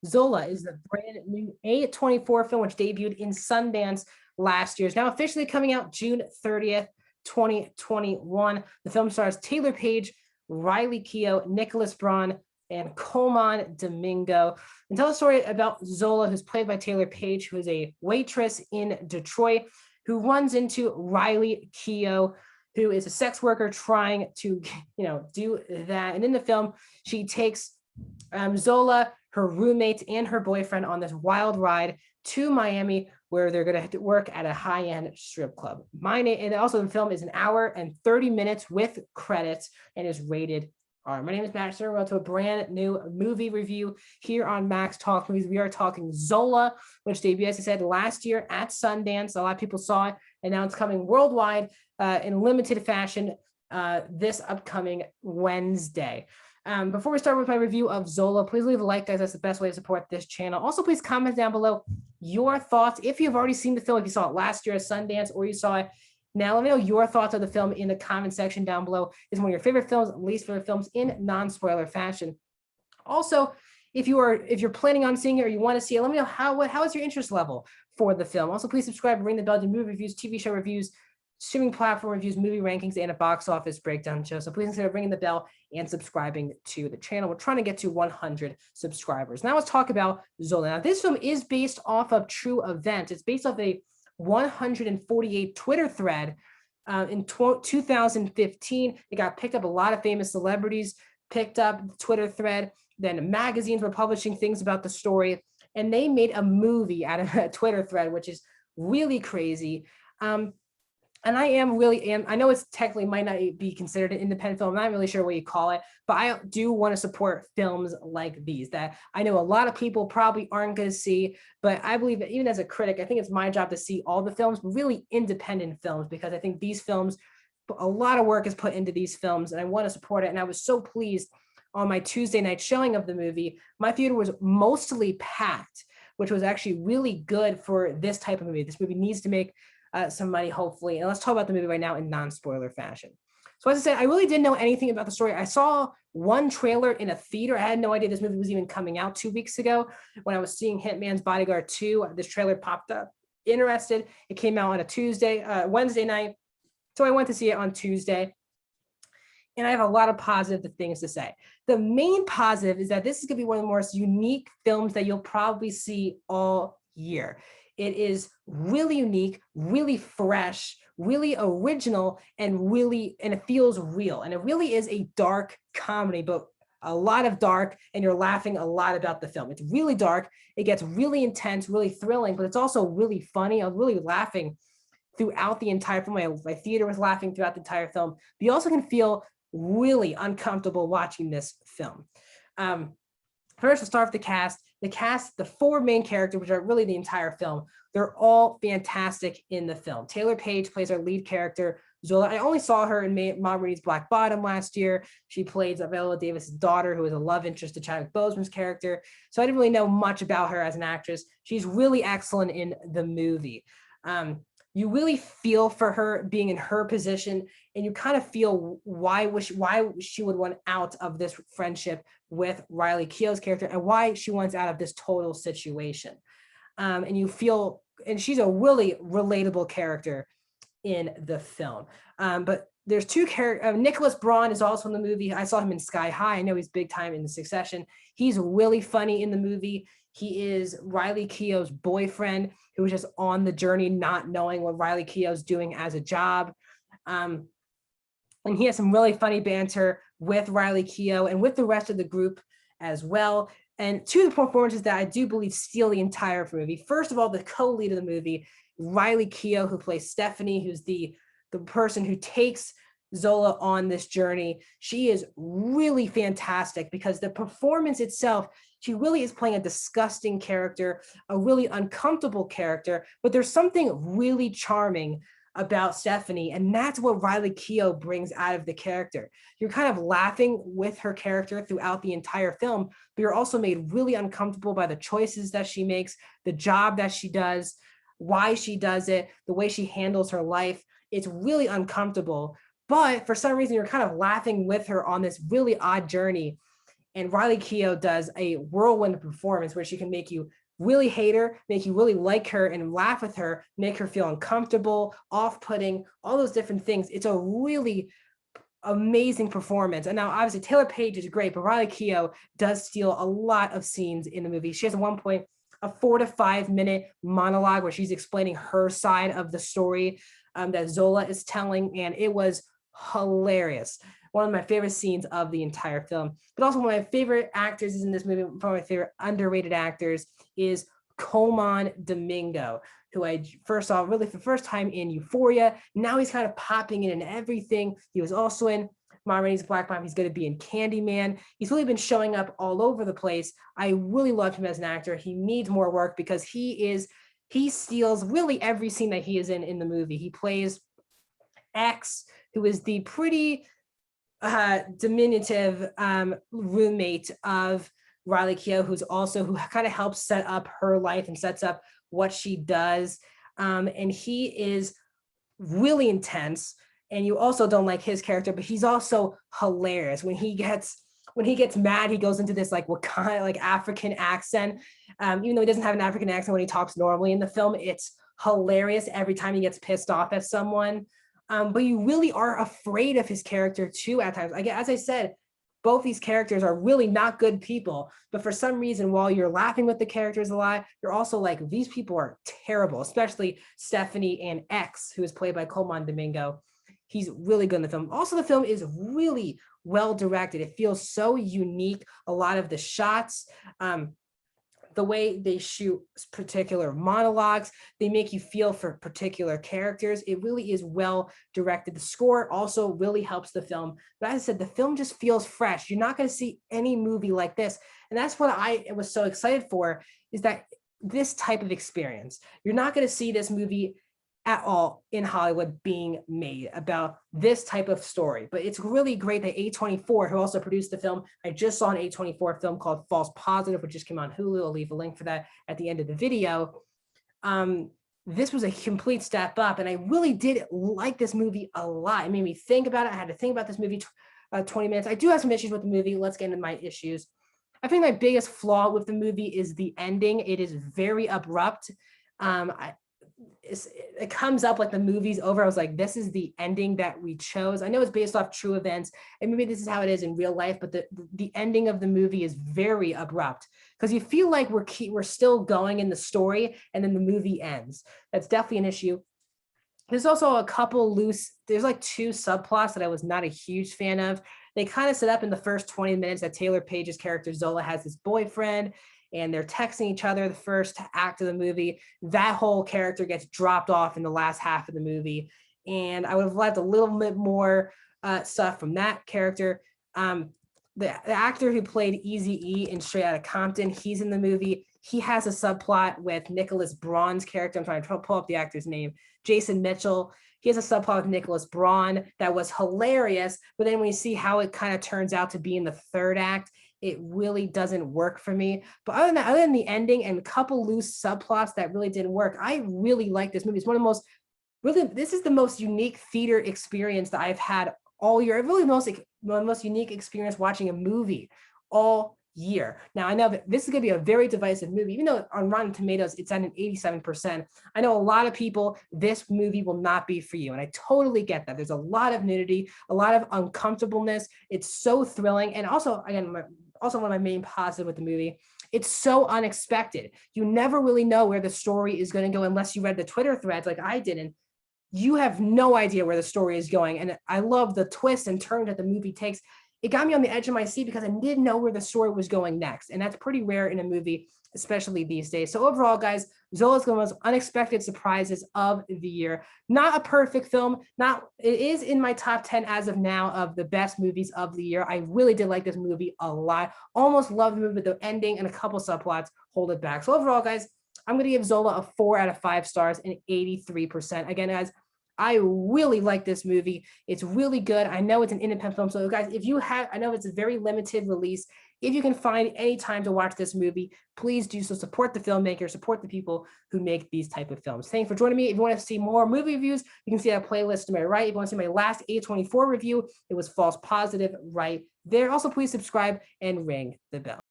Zola is the brand new A24 film, which debuted in Sundance last year. It's now officially coming out June 30th, 2021. The film stars Taylor Page, Riley Keough, Nicholas Braun, and Colman Domingo, and tell a story about Zola, who's played by Taylor Page, who is a waitress in Detroit, who runs into Riley Keough, who is a sex worker trying to, do that. And in the film, she takes Zola, her roommate, and her boyfriend on this wild ride to Miami, where they're going to work at a high-end strip club. And also the film is an hour and 30 minutes with credits and is rated R. My name is Max. Welcome to a brand new movie review here on Max Talk Movies. We are talking Zola, which debuted, as I said, last year at Sundance. A lot of people saw it, and now it's coming worldwide in limited fashion this upcoming Wednesday. Before we start with my review of Zola, please leave a like, guys. That's the best way to support this channel. Also, please comment down below your thoughts. If you've already seen the film, if you saw it last year at Sundance or you saw it now, let me know your thoughts of the film in the comment section down below. Is one of your favorite films, least favorite films in non-spoiler fashion. Also, if you're planning on seeing it or you want to see it, let me know how is your interest level for the film. Also, please subscribe and ring the bell to movie reviews, TV show reviews, streaming platform reviews, movie rankings, and a box office breakdown show. So please consider ringing the bell and subscribing to the channel. We're trying to get to 100 subscribers. Now let's talk about Zola. Now this film is based off of true events. It's based off a 148 Twitter thread in 2015. It got picked up. A lot of famous celebrities picked up the Twitter thread. Then magazines were publishing things about the story, and they made a movie out of a Twitter thread, which is really crazy. And I know it's technically might not be considered an independent film. I'm not really sure what you call it, but I do want to support films like these that I know a lot of people probably aren't going to see, but I believe that even as a critic, I think it's my job to see all the films, really independent films, because I think these films, a lot of work is put into these films and I want to support it. And I was so pleased on my Tuesday night showing of the movie. My theater was mostly packed, which was actually really good for this type of movie. This movie needs to make some money, hopefully. And let's talk about the movie right now in non-spoiler fashion. So as I said, I really didn't know anything about the story. I saw one trailer in a theater. I had no idea this movie was even coming out 2 weeks ago. When I was seeing Hitman's Bodyguard 2, this trailer popped up. Interested. It came out on a Wednesday night. So I went to see it on Tuesday. And I have a lot of positive things to say. The main positive is that this is going to be one of the most unique films that you'll probably see all year. It is really unique, really fresh, really original, and it feels real. And it really is a dark comedy, but a lot of dark, and you're laughing a lot about the film. It's really dark. It gets really intense, really thrilling, but it's also really funny. I was really laughing throughout the entire film. My theater was laughing throughout the entire film. But you also can feel really uncomfortable watching this film. First, we'll start with the cast. The 4 main characters, which are really the entire film, they're all fantastic in the film. Taylor Page plays our lead character, Zola. I only saw her in Ma Rainey's Black Bottom last year. She plays Viola Davis' daughter, who is a love interest to Chadwick Boseman's character. So I didn't really know much about her as an actress. She's really excellent in the movie. You really feel for her being in her position, and you kind of feel why she would want out of this friendship with Riley Keough's character and why she wants out of this total situation. And you feel, and she's a really relatable character in the film. But there's 2 characters. Nicholas Braun is also in the movie. I saw him in Sky High. I know he's big time in the Succession. He's really funny in the movie. He is Riley Keough's boyfriend, who was just on the journey, not knowing what Riley Keough's doing as a job. And he has some really funny banter with Riley Keough and with the rest of the group as well. And 2 of the performances that I do believe steal the entire movie. First of all, the co-lead of the movie, Riley Keough, who plays Stephanie, who's the person who takes Zola on this journey. She is really fantastic because the performance itself, she really is playing a disgusting character, a really uncomfortable character, but there's something really charming about Stephanie, and that's what Riley Keough brings out of the character. You're kind of laughing with her character throughout the entire film, but you're also made really uncomfortable by the choices that she makes, the job that she does, why she does it, the way she handles her life. It's really uncomfortable, but for some reason you're kind of laughing with her on this really odd journey. And Riley Keough does a whirlwind performance where she can make you really hate her, make you really like her and laugh with her, make her feel uncomfortable, off-putting, all those different things. It's a really amazing performance. And now obviously Taylor Page is great, but Riley Keough does steal a lot of scenes in the movie. She has at one point a 4 to 5 minute monologue where she's explaining her side of the story that Zola is telling, and it was hilarious. One of my favorite scenes of the entire film. But also one of my favorite actors is in this movie, one of my favorite underrated actors is Coleman Domingo, who I first saw really for the first time in Euphoria. Now he's kind of popping in everything. He was also in Ma Rainey's Black Bottom. He's going to be in Candyman. He's really been showing up all over the place. I really love him as an actor. He needs more work because he steals really every scene that he is in the movie. He plays X, who is the pretty diminutive roommate of Riley Keough, who kind of helps set up her life and sets up what she does. And he is really intense. And you also don't like his character, but he's also hilarious. When he gets mad, he goes into this like Wakanda, like African accent. Even though he doesn't have an African accent when he talks normally in the film, it's hilarious every time he gets pissed off at someone. But you really are afraid of his character too at times. As I said, both these characters are really not good people, but for some reason, while you're laughing with the characters a lot, you're also like, these people are terrible, especially Stephanie and X, who is played by Coleman Domingo. He's really good in the film. Also, the film is really well directed. It feels so unique. A lot of the shots, the way they shoot particular monologues, they make you feel for particular characters. It really is well directed. The score also really helps the film. But as I said, the film just feels fresh. You're not going to see any movie like this. And that's what I was so excited for, is that this type of experience. You're not going to see this movie at all in Hollywood being made about this type of story. But it's really great that A24, who also produced the film, I just saw an A24 film called False Positive, which just came on Hulu. I'll leave a link for that at the end of the video. This was a complete step up, and I really did like this movie a lot. It made me think about it. I had to think about this movie 20 minutes. I do have some issues with the movie. Let's get into my issues. I think my biggest flaw with the movie is the ending. It is very abrupt. It comes up like the movie's over. I was like, this is the ending that we chose. I know it's based off true events, and maybe this is how it is in real life, but the ending of the movie is very abrupt because you feel like we're still going in the story, and then the movie ends. That's definitely an issue. There's also a couple there's like 2 subplots that I was not a huge fan of. They kind of set up in the first 20 minutes that Taylor Page's character Zola has this boyfriend, and they're texting each other the first act of the movie. That whole character gets dropped off in the last half of the movie. And I would have liked a little bit more stuff from that character. The actor who played Eazy-E in Straight Outta Compton, he's in the movie. He has a subplot with Nicholas Braun's character. I'm trying to pull up the actor's name. Jason Mitchell. He has a subplot with Nicholas Braun that was hilarious. But then when you see how it kind of turns out to be in the third act, it really doesn't work for me. But other than the ending and a couple loose subplots that really didn't work, I really like this movie. It's one of the most, really, this is the most unique theater experience that I've had all year. Really the most unique experience watching a movie all year. Now, I know that this is going to be a very divisive movie, even though on Rotten Tomatoes, it's at an 87%. I know a lot of people, this movie will not be for you. And I totally get that. There's a lot of nudity, a lot of uncomfortableness. It's so thrilling. And also, again, also one of my main positives with the movie, it's so unexpected. You never really know where the story is going to go unless you read the Twitter threads like I didn't. You have no idea where the story is going. And I love the twists and turns that the movie takes. It got me on the edge of my seat because I didn't know where the story was going next. And that's pretty rare in a movie, especially these days. So overall, guys, Zola's one of the most unexpected surprises of the year. Not a perfect film. It is in my top 10 as of now of the best movies of the year. I really did like this movie a lot. Almost loved the movie, but the ending and a couple subplots hold it back. So overall, guys, I'm going to give Zola a 4 out of 5 stars and 83%. Again, guys, I really like this movie. It's really good. I know it's an independent film. So guys, I know it's a very limited release. If you can find any time to watch this movie, please do so. Support the filmmaker, support the people who make these type of films. Thanks for joining me. If you want to see more movie reviews, you can see that playlist to my right. If you want to see my last A24 review, it was False Positive right there. Also, please subscribe and ring the bell.